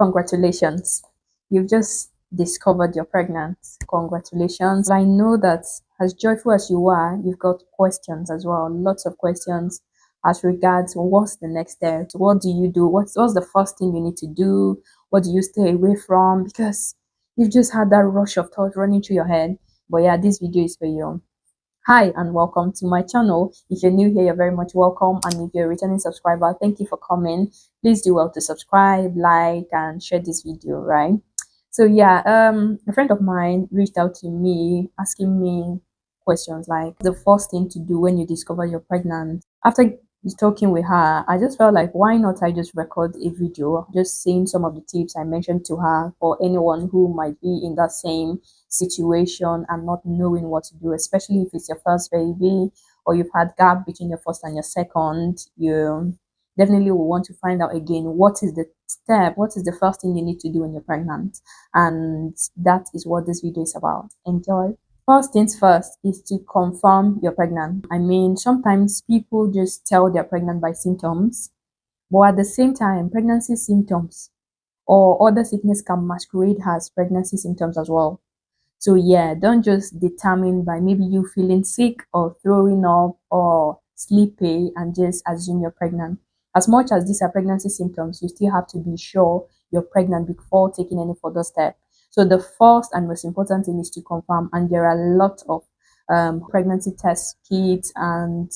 Congratulations. You've just discovered you're pregnant. Congratulations. I know that as joyful as you are, you've got questions as well. Lots of questions as regards what's the next step? What do you do? What's the first thing you need to do? What do you stay away from? Because you've just had that rush of thought running through your head. But yeah, this video is for you. Hi and welcome to my channel. If you're new here, you're very much welcome, and if you're a returning subscriber, thank you for coming. Please do well to subscribe, like, and share this video, right? So yeah, a friend of mine reached out to me asking me questions like the first thing to do when you discover you're pregnant. After talking with her, I just felt like why not I just record a video just saying some of the tips I mentioned to her for anyone who might be in that same situation and not knowing what to do, especially if it's your first baby or you've had gap between your first and your second. You definitely will want to find out again what is the step, what is the first thing you need to do when you're pregnant, and that is what this video is about. Enjoy. First things first is to confirm you're pregnant. I mean, sometimes people just tell they're pregnant by symptoms, but at the same time, pregnancy symptoms or other sickness can masquerade as pregnancy symptoms as well. So yeah, don't just determine by maybe you feeling sick or throwing up or sleepy and just assume you're pregnant. As much as these are pregnancy symptoms, you still have to be sure you're pregnant before taking any further step. So the first and most important thing is to confirm, and there are a lot of pregnancy test kits and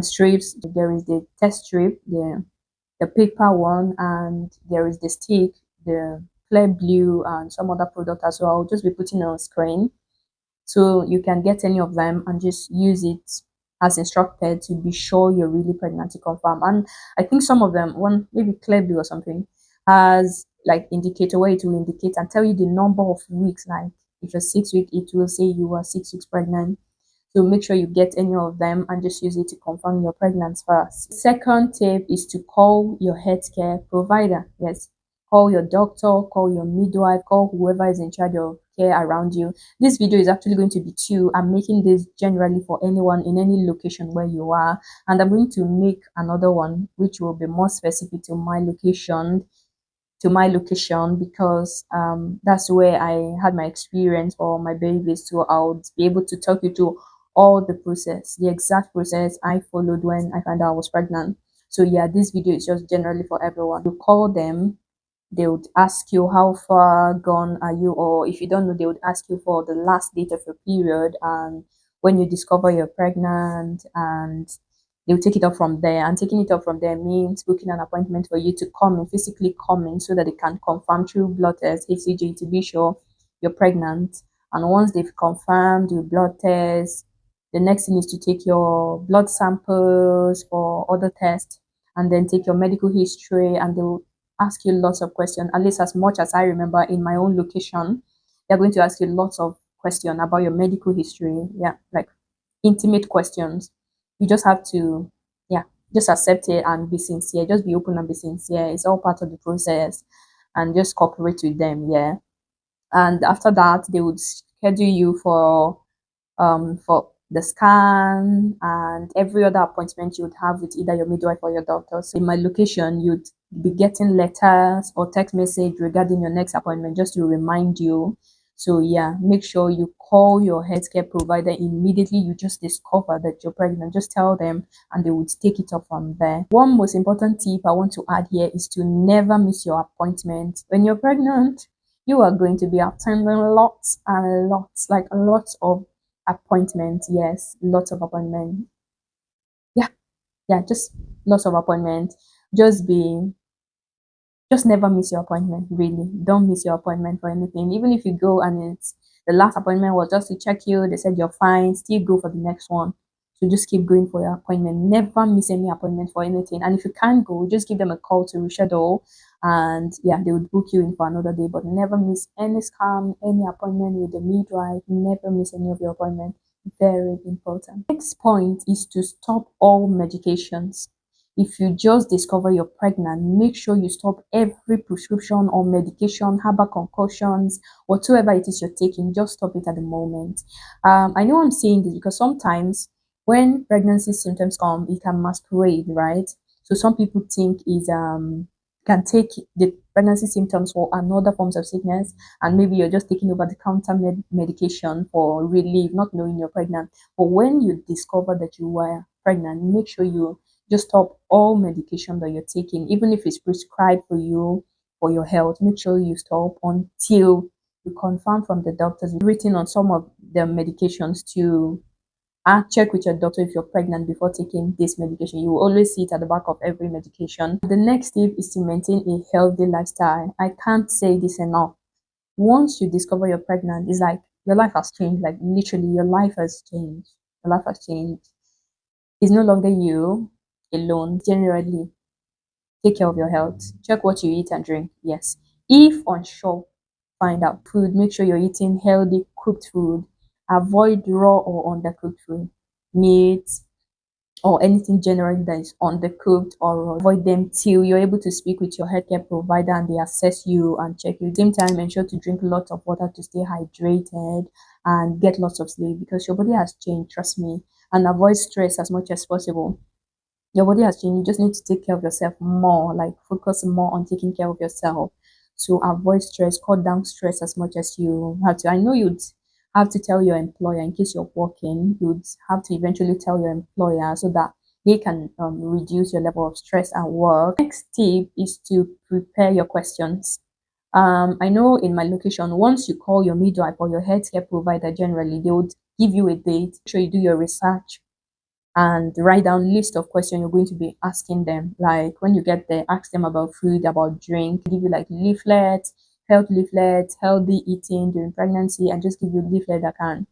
strips. There is the test strip, the paper one, and there is the stick, the clear blue, and some other product as well. I'll just be putting on screen so you can get any of them and just use it as instructed to be sure you're really pregnant to confirm. And I think some of them, one maybe clear blue or something, has like indicator where it will indicate and tell you the number of weeks. Like if you're 6 week, it will say you are 6 weeks pregnant. So make sure you get any of them and just use it to confirm you're pregnant first. Second tip is to call your healthcare provider. Yes, call your doctor, call your midwife, call whoever is in charge of care around you. This video is actually going to be two. I'm making this generally for anyone in any location where you are, and I'm going to make another one which will be more specific to my location because that's where I had my experience for my babies. So I would be able to talk you through all the process, the exact process I followed when I found out I was pregnant. So yeah, this video is just generally for everyone. You call them, they would ask you how far gone are you, or if you don't know, they would ask you for the last date of your period and when you discover you're pregnant, and they'll take it up from there. And taking it up from there means booking an appointment for you to come in, physically come in, so that they can confirm through blood test, HCG, to be sure you're pregnant. And once they've confirmed your blood test, the next thing is to take your blood samples for other tests, and then take your medical history, and they will ask you lots of questions, at least as much as I remember in my own location. They're going to ask you lots of questions about your medical history. Yeah, like intimate questions. You just have to, yeah, just accept it and be sincere. Just be open and be sincere. It's all part of the process, and just cooperate with them. Yeah. And after that, they would schedule you for the scan and every other appointment you would have with either your midwife or your doctor. So in my location, you'd be getting letters or text message regarding your next appointment just to remind you. So yeah, make sure you call your healthcare provider immediately you just discover that you're pregnant. Just tell them and they would take it up from there. One most important tip I want to add here is to never miss your appointment. When you're pregnant, you are going to be attending lots and lots, like lots of appointment. Yes, lots of appointment. Yeah, yeah, just lots of appointment. Just be, just never miss your appointment. Really, don't miss your appointment for anything. Even if you go and it's the last appointment was just to check you, they said you're fine, still go for the next one. So just keep going for your appointment. Never miss any appointment for anything. And if you can't go, just give them a call to reschedule, and yeah, they would book you in for another day. But never miss any scan, any appointment with the midwife. Never miss any of your appointments. Very important. Next point is to stop all medications. If you just discover you're pregnant, make sure you stop every prescription or medication, herbal concoctions, whatsoever it is you're taking. Just stop it at the moment. I know I'm saying this because sometimes when pregnancy symptoms come, it can masquerade, right? So some people think is can take the pregnancy symptoms for another forms of sickness, and maybe you're just taking over the counter medication for relief, not knowing you're pregnant. But when you discover that you were pregnant, make sure you just stop all medication that you're taking, even if it's prescribed for you for your health. Make sure you stop until you confirm from the doctors written on some of the medications to check with your doctor if you're pregnant before taking this medication. You will always see it at the back of every medication. The next tip is to maintain a healthy lifestyle. I can't say this enough. Once you discover you're pregnant, it's like your life has changed. Like literally, your life has changed. Your life has changed. It's no longer you alone. Generally, take care of your health. Check what you eat and drink. Yes. If unsure, find out. Food, make sure you're eating healthy, cooked food. Avoid raw or undercooked food. Meat, or anything generally that is undercooked or raw. Avoid them till you're able to speak with your healthcare provider and they assess you and check you. At the same time, ensure to drink lots of water to stay hydrated and get lots of sleep because your body has changed, trust me, and avoid stress as much as possible. Your body has changed. You just need to take care of yourself more, like focus more on taking care of yourself. So avoid stress, cut down stress as much as you have to. I know you'd have to tell your employer in case you're working, you'd have to eventually tell your employer so that they can reduce your level of stress at work. Next tip is to prepare your questions. I know in my location, once you call your midwife or your healthcare provider, generally they would give you a date. Make sure you do your research and write down list of questions you're going to be asking them. Like when you get there, ask them about food, about drink, give you like leaflets, healthy eating during pregnancy, and just give you leaflet that can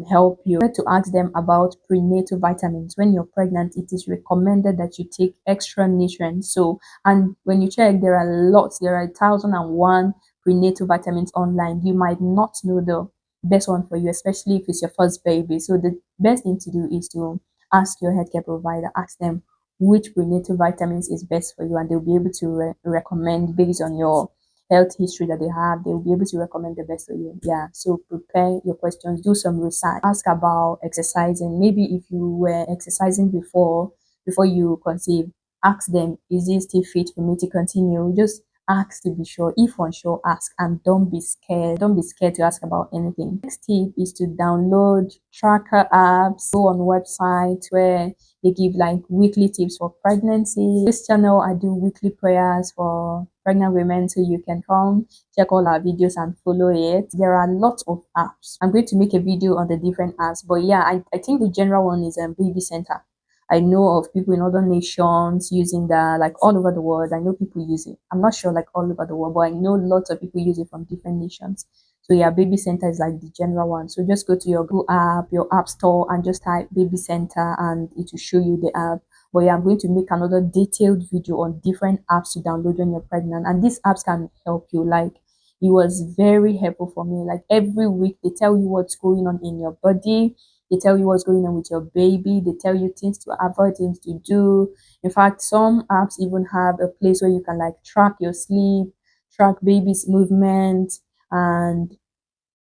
help you. To ask them about prenatal vitamins. When you're pregnant, it is recommended that you take extra nutrients. So, and when you check, there are 1001 prenatal vitamins online. You might not know the best one for you, especially if it's your first baby. So, the best thing to do is to ask your healthcare provider, ask them which prenatal vitamins is best for you, and they'll be able to recommend based on your health history that they have. They will be able to recommend the best for you. Yeah. So prepare your questions, do some research, ask about exercising. Maybe if you were exercising before you conceive, ask them, is it still fit for me to continue? Just ask to be sure. If unsure, ask and don't be scared. Don't be scared to ask about anything. Next tip is to download tracker apps, go on websites where they give like weekly tips for pregnancy. This channel, I do weekly prayers for pregnant women, so you can come check all our videos and follow it. There are lots of apps. I'm going to make a video on the different apps, but yeah, I think the general one is Baby Center. I know of people in other nations using that, like all over the world. I know people use it. I'm not sure like all over the world, but I know lots of people use it from different nations. So yeah, Baby Center is like the general one. So just go to your Google app, your app store, and just type Baby Center, and it will show you the app. But yeah, I'm going to make another detailed video on different apps to download when you're pregnant, and these apps can help you. Like it was very helpful for me. Like every week they tell you what's going on in your body. They tell you what's going on with your baby. They tell you things to avoid, things to do. In fact, some apps even have a place where you can like track your sleep, track baby's movement, and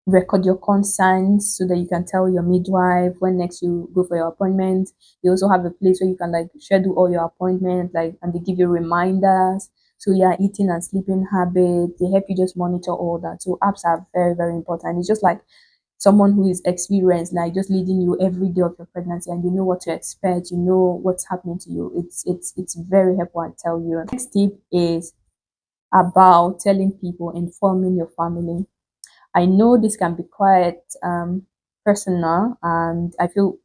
record your concerns so that you can tell your midwife when next you go for your appointment. They also have a place where you can like schedule all your appointments, like, and they give you reminders. So yeah, eating and sleeping habits, they help you just monitor all that. So apps are very, very important. It's just like someone who is experienced, like just leading you every day of your pregnancy, and you know what to expect, you know what's happening to you. It's very helpful, I tell you. Next tip is about telling people, informing your family. I know this can be quite personal, and I feel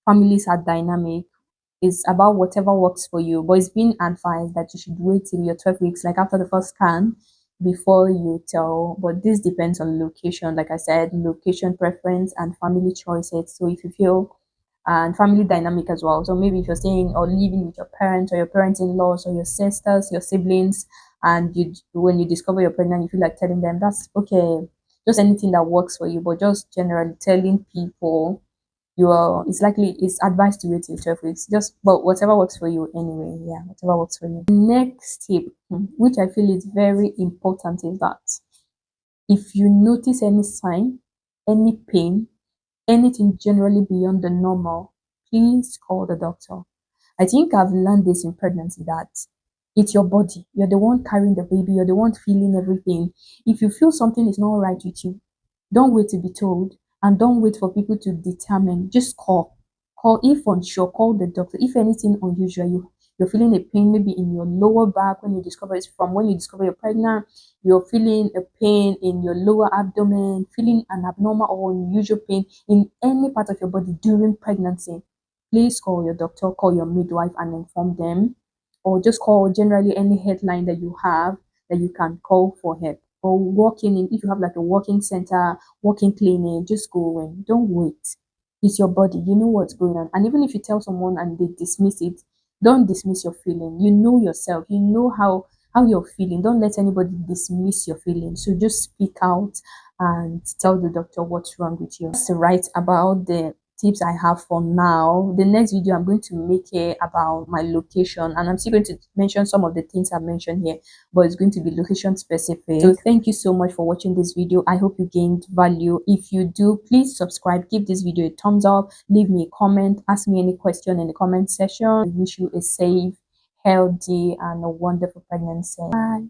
families are dynamic. It's about whatever works for you, but it's been advised that you should wait till you're 12 weeks, like after the first scan, before you tell. But this depends on location, like I said, location preference and family choices. So if you feel and family dynamic as well. So maybe if you're staying or living with your parents or your parents-in-laws or your sisters, your siblings, and you when you discover you're pregnant, you feel like telling them, that's okay. Just anything that works for you, but just generally telling people you are, it's likely it's advised to wait till 12 weeks. Just but whatever works for you anyway. Yeah, whatever works for you. Next tip, which I feel is very important, is that if you notice any sign, any pain, anything generally beyond the normal, please call the doctor. I think I've learned this in pregnancy that It's your body. You're the one carrying the baby. You're the one feeling everything. If you feel something is not right with you, don't wait to be told, and don't wait for people to determine. Just call. Call if unsure, call the doctor. If anything unusual, you're feeling a pain maybe in your lower back when you discover it's from when you discover you're pregnant, you're feeling a pain in your lower abdomen, feeling an abnormal or unusual pain in any part of your body during pregnancy, please call your doctor, call your midwife and inform them, or just call generally any headline that you have that you can call for help. Or walk in if you have like a walking center, walking clinic, just go in. Don't wait. It's your body. You know what's going on. And even if you tell someone and they dismiss it, don't dismiss your feeling. You know yourself. You know how you're feeling. Don't let anybody dismiss your feelings. So just speak out and tell the doctor what's wrong with you. That's right about the tips I have for now. The next video I'm going to make it about my location, and I'm still going to mention some of the things I've mentioned here, but it's going to be location specific. So thank you so much for watching this video. I hope you gained value. If you do, please subscribe, give this video a thumbs up, leave me a comment, ask me any question in the comment section. I wish you a safe, healthy and a wonderful pregnancy. Bye.